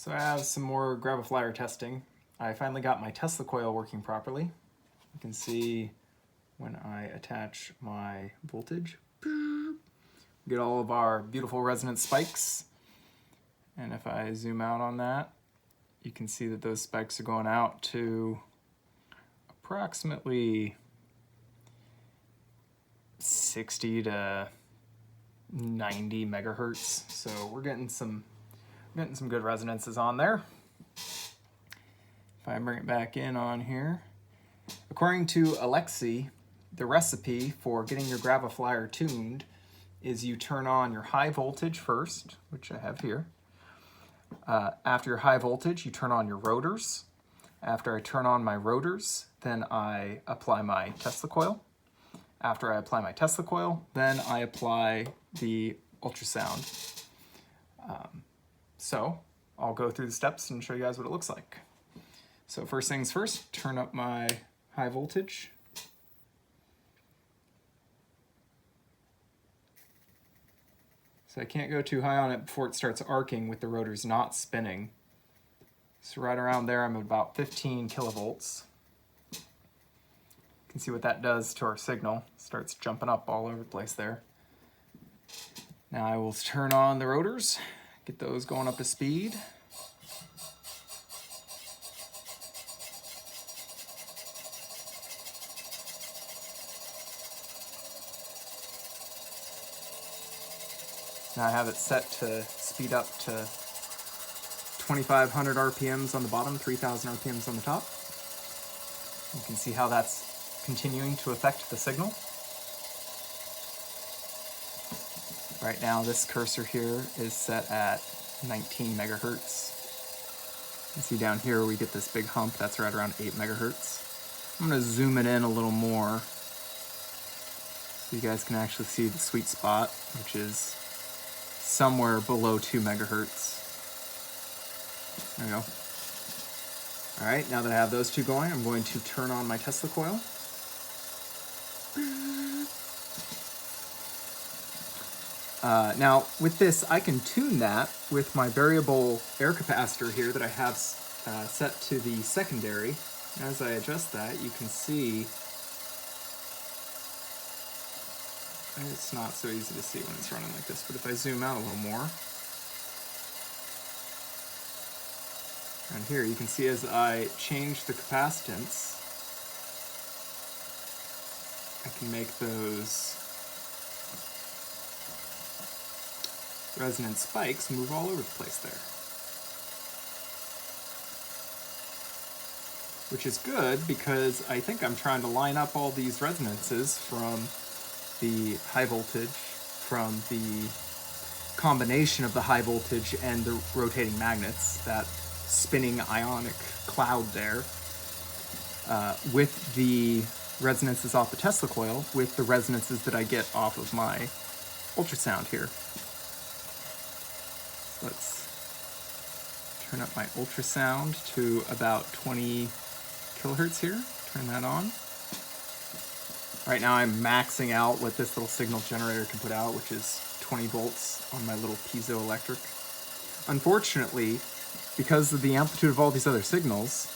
So I have some more Graviflyer testing. I finally got my Tesla coil working properly. You can see when I attach my voltage, get all of our beautiful resonance spikes. And if I zoom out on that, you can see that those spikes are going out to approximately 60 to 90 megahertz. So we're getting some good resonances on there. If I bring it back in on here, according to Alexi, the recipe for getting your Graviflyer tuned is you turn on your high voltage first, which I have here. After your high voltage, you turn on your rotors. After I turn on my rotors, then I apply my Tesla coil. After I apply my Tesla coil, then I apply the ultrasound. So I'll go through the steps and show you guys what it looks like. So first things first, turn up my high voltage. So I can't go too high on it before it starts arcing with the rotors not spinning. So right around there, I'm at about 15 kilovolts. You can see what that does to our signal. It starts jumping up all over the place there. Now I will turn on the rotors, get those going up to speed. Now I have it set to speed up to 2,500 RPMs on the bottom, 3,000 RPMs on the top. You can see how that's continuing to affect the signal. Right now this cursor here is set at 19 megahertz. You can see down here we get this big hump, that's right around 8 megahertz. I'm going to zoom it in a little more so you guys can actually see the sweet spot, which is somewhere below 2 megahertz. There we go. All right, now that I have those two going, I'm going to turn on my Tesla coil. Now, with this, I can tune that with my variable air capacitor here that I have set to the secondary. As I adjust that, you can see it's not so easy to see when it's running like this, but if I zoom out a little more, and here you can see as I change the capacitance, I can make those resonant spikes move all over the place there. Which is good because I think I'm trying to line up all these resonances from the high voltage, from the combination of the high voltage and the rotating magnets, that spinning ionic cloud there, with the resonances off the Tesla coil, with the resonances that I get off of my ultrasound here. Let's turn up my ultrasound to about 20 kilohertz here. Turn that on. Right now I'm maxing out what this little signal generator can put out, which is 20 volts on my little piezoelectric. Unfortunately, because of the amplitude of all these other signals,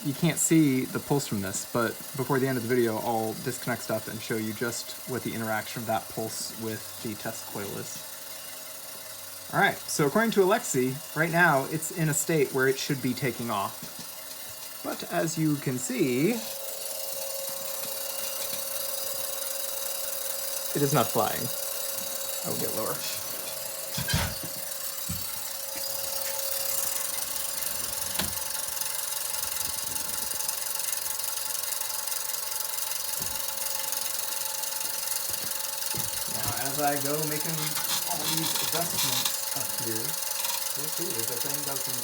you can't see the pulse from this, but before the end of the video, I'll disconnect stuff and show you just what the interaction of that pulse with the Tesla coil is. All right, so according to Alexi, right now it's in a state where it should be taking off. But as you can see, it is not flying. I will get lower. Now, as I go making all these adjustments up here, you'll see that the thing doesn't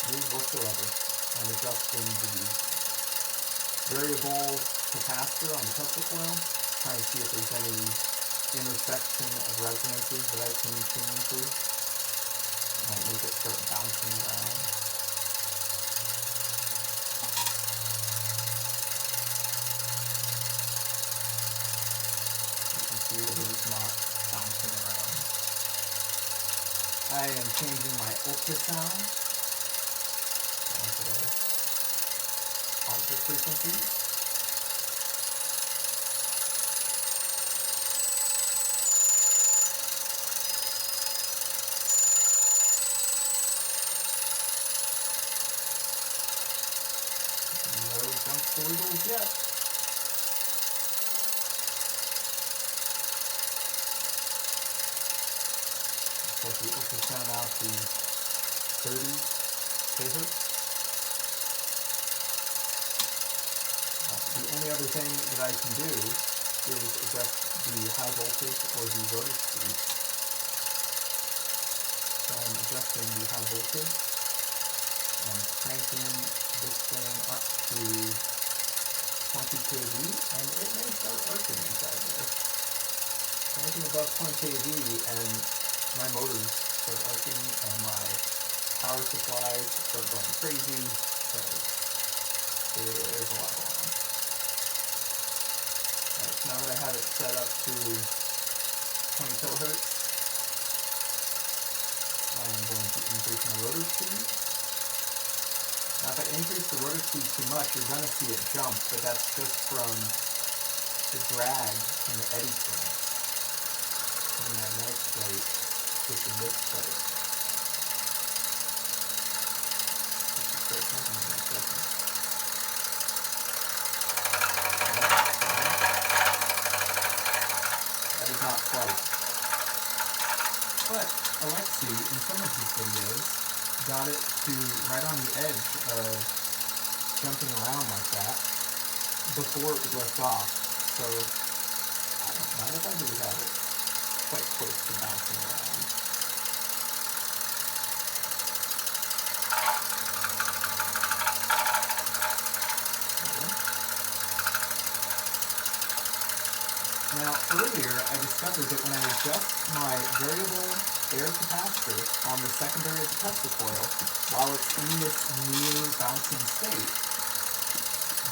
move whatsoever. I'm adjusting the variable capacitor on the Tesla coil, trying to see if there's any intersection of resonances that I can tune into. Might make it start bouncing around. You can see that it's not bouncing around. I am changing my ultrasound onto the positive frequencies. No jump squiggles yet. Set the ultrasound out to 30 kHz. The only other thing that I can do is adjust the high voltage or the rotor speed. So I'm adjusting the high voltage and cranking this thing up to 20 kV, and it may start arcing inside there. Anything above 20 kV and my motors start arcing and my power supplies start going crazy, so there's a lot going on. Alright, so now that I have it set up to 20 kilohertz, I'm going to increase my rotor speed. Now if I increase the rotor speed too much, you're going to see it jump, but that's just from the drag from the eddy current from the magnetic plate with the mid plate. Start jumping in a second. That is not quite. But Alexi, in some of his videos, got it to right on the edge of jumping around like that before it would lift off. So I don't mind if I do have it quite close to bouncing around. Now earlier I discovered that when I adjust my variable air capacitor on the secondary of the Tesla coil while it's in this near bouncing state,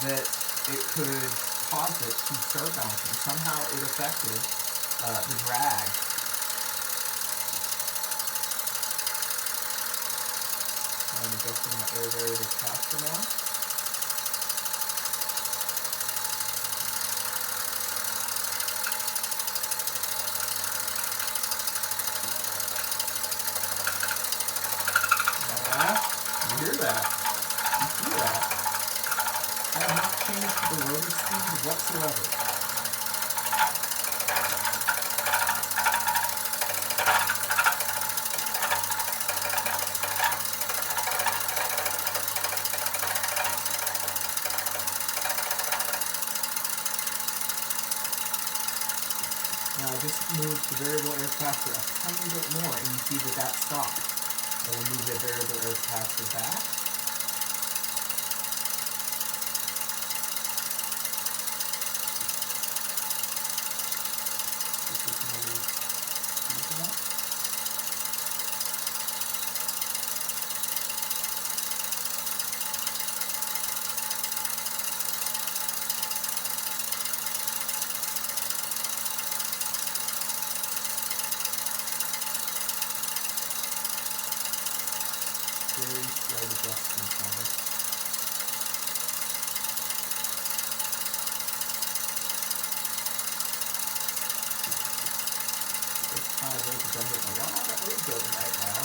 that it could cause it to start bouncing. Somehow it affected the drag. I'm adjusting my air variable capacitor now. You hear that? You see that? I have not changed the rotor speed whatsoever. Now I just moved the variable air capacitor a tiny bit more, and you see that that stopped. I will move the variable air capacitor back. Very slight adjustments on it. This kind of goes to get my wow, that road building right now.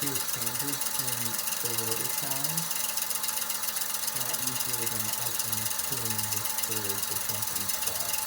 hear changes in the rotor sound, that usually then I can tune this third to something spot.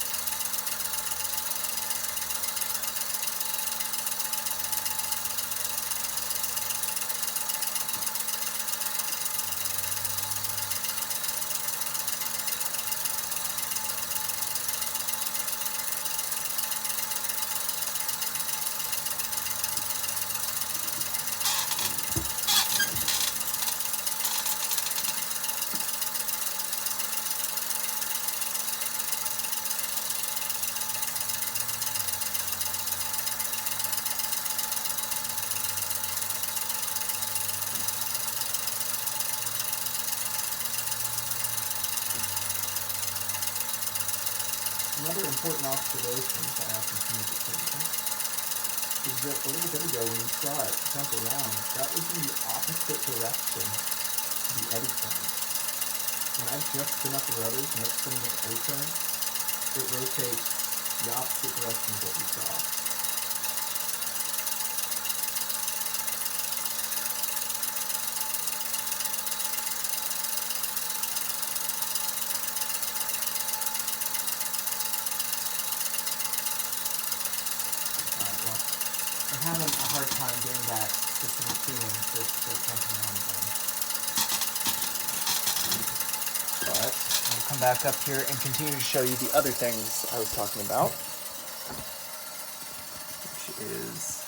Another important observation that I often communicate is that a little bit ago when you saw it jump around, that was in the opposite direction to the eddy current. When I just spin up the rotors and it's spinning with eddy current, it rotates the opposite direction of what you saw. I'm having a hard time doing that specific tuning to jumping around again. But I'll come back up here and continue to show you the other things I was talking about, which is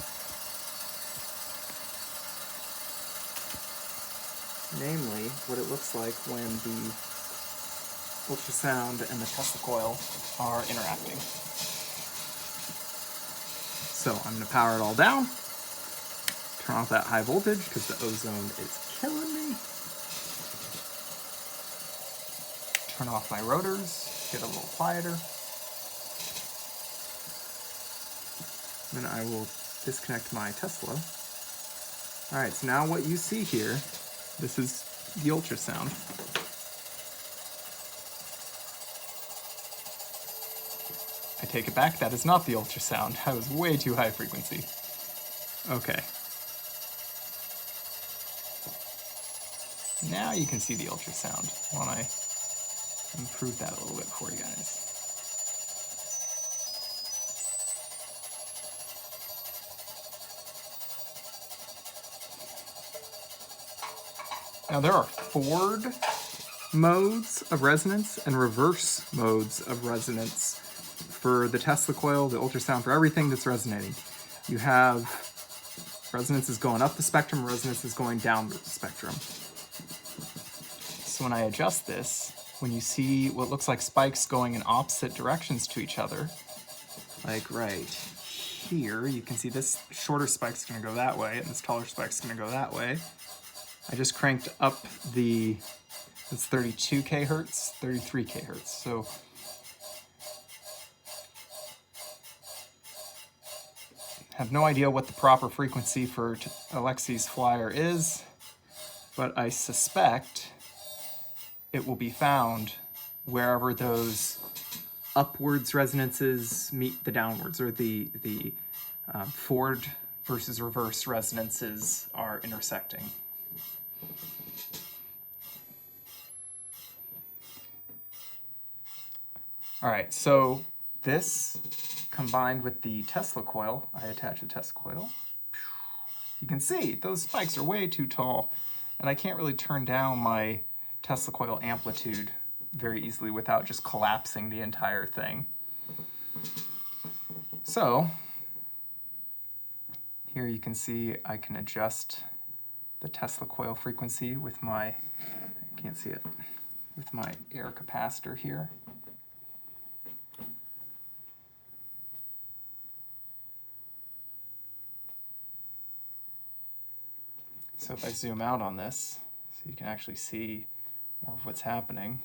namely what it looks like when the ultrasound and the Tesla coil are interacting. So I'm going to power it all down, turn off that high voltage because the ozone is killing me, turn off my rotors, get a little quieter, then I will disconnect my Tesla. Alright, so now what you see here, this is the ultrasound. I take it back, that is not the ultrasound. That was way too high frequency. Okay. Now you can see the ultrasound. Why don't I improve that a little bit for you guys? Now there are forward modes of resonance and reverse modes of resonance for the Tesla coil, the ultrasound, for everything that's resonating. You have resonance is going up the spectrum, resonance is going down the spectrum. So when I adjust this, when you see what looks like spikes going in opposite directions to each other, like right here, you can see this shorter spike's gonna go that way, and this taller spike's gonna go that way. I just cranked up the, it's 32 kHz, 33 kHz. So have no idea what the proper frequency for Alexi's flyer is, but I suspect it will be found wherever those upwards resonances meet the downwards, or the forward versus reverse resonances are intersecting. All right, so this combined with the Tesla coil, I attach the Tesla coil. You can see those spikes are way too tall, and I can't really turn down my Tesla coil amplitude very easily without just collapsing the entire thing. So here you can see I can adjust the Tesla coil frequency with my, I can't see it, with my air capacitor here. So if I zoom out on this, so you can actually see more of what's happening.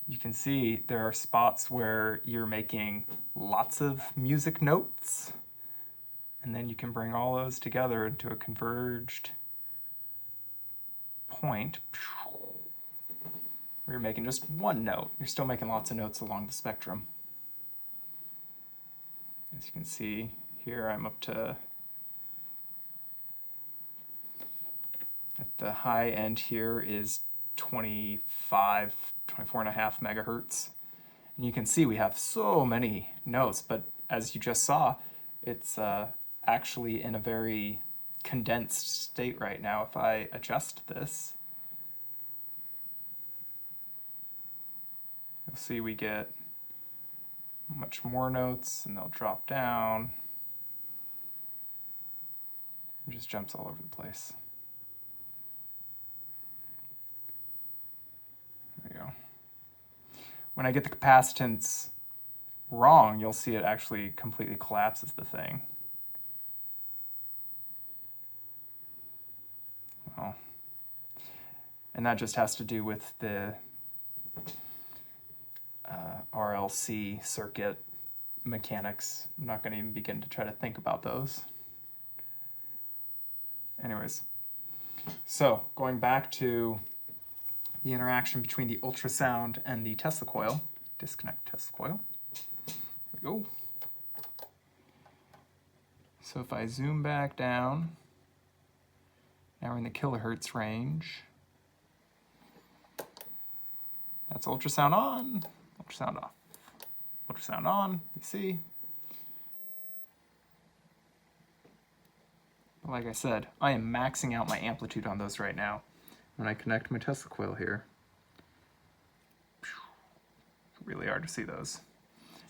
You can see there are spots where you're making lots of music notes, and then you can bring all those together into a converged point where you're making just one note. You're still making lots of notes along the spectrum. As you can see here, I'm up to, at the high end here is 24.5 megahertz. And you can see we have so many notes, but as you just saw, it's actually in a very condensed state right now. If I adjust this, you'll see we get much more notes and they'll drop down. It just jumps all over the place. There you go. When I get the capacitance wrong, you'll see it actually completely collapses the thing. Well, and that just has to do with the RLC circuit mechanics. I'm not going to even begin to try to think about those. Anyways, so going back to the interaction between the ultrasound and the Tesla coil. Disconnect Tesla coil. There we go. So if I zoom back down, now we're in the kilohertz range. That's ultrasound on, ultrasound off. Ultrasound on, you see. But like I said, I am maxing out my amplitude on those right now. When I connect my Tesla coil here, it's really hard to see those.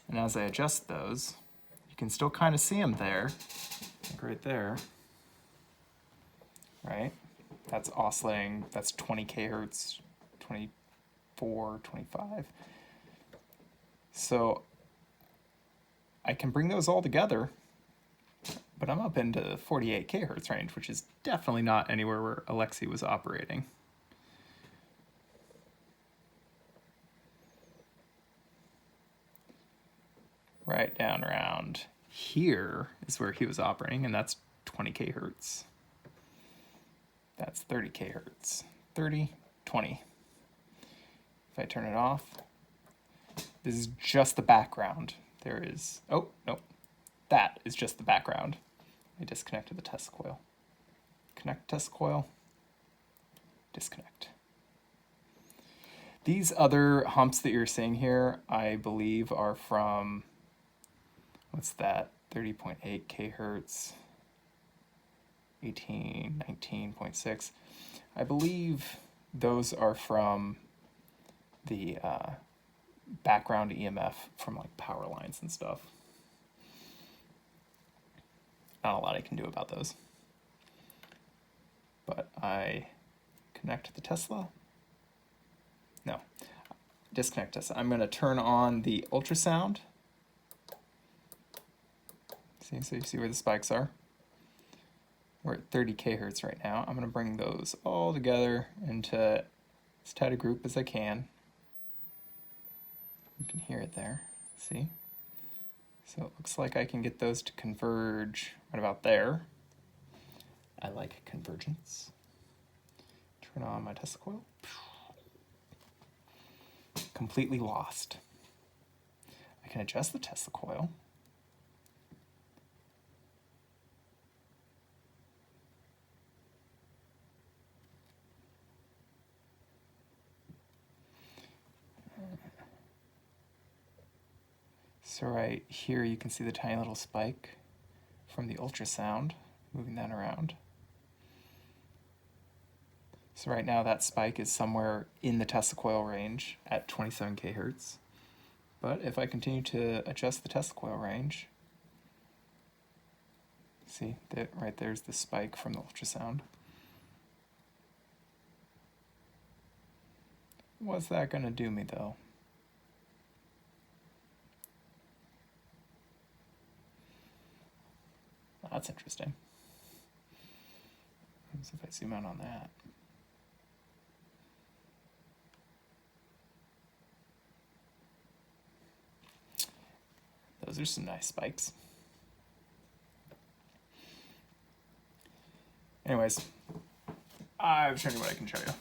And as I adjust those, you can still kind of see them there, like right there, right? That's oscillating, that's 20 kHz, 24, 25. So I can bring those all together, but I'm up into 48 kHz range, which is definitely not anywhere where Alexei was operating. Right down around here is where he was operating, and that's 20 kHz. That's 30 kHz. 30, 20. If I turn it off, this is just the background. There is, oh, no, that is just the background. I disconnected the Tesla coil. Connect Tesla coil, disconnect. These other humps that you're seeing here, I believe are from, what's that, 30.8 kHz, 18, 19.6. I believe those are from the background EMF from like power lines and stuff. Not a lot I can do about those. But I connect the Tesla. No, disconnect Tesla. I'm going to turn on the ultrasound. See, so you see where the spikes are. We're at 30 kHz right now. I'm going to bring those all together into as tight a group as I can. You can hear it there, see? So it looks like I can get those to converge right about there. I like convergence. Turn on my Tesla coil. Completely lost. I can adjust the Tesla coil. So right here you can see the tiny little spike from the ultrasound, moving that around. So right now that spike is somewhere in the Tesla coil range at 27 kHz. But if I continue to adjust the Tesla coil range, see that right there's the spike from the ultrasound. What's that going to do me though? That's interesting. Let's see if I zoom out on that. Those are some nice spikes. Anyways, I've shown you what I can show you.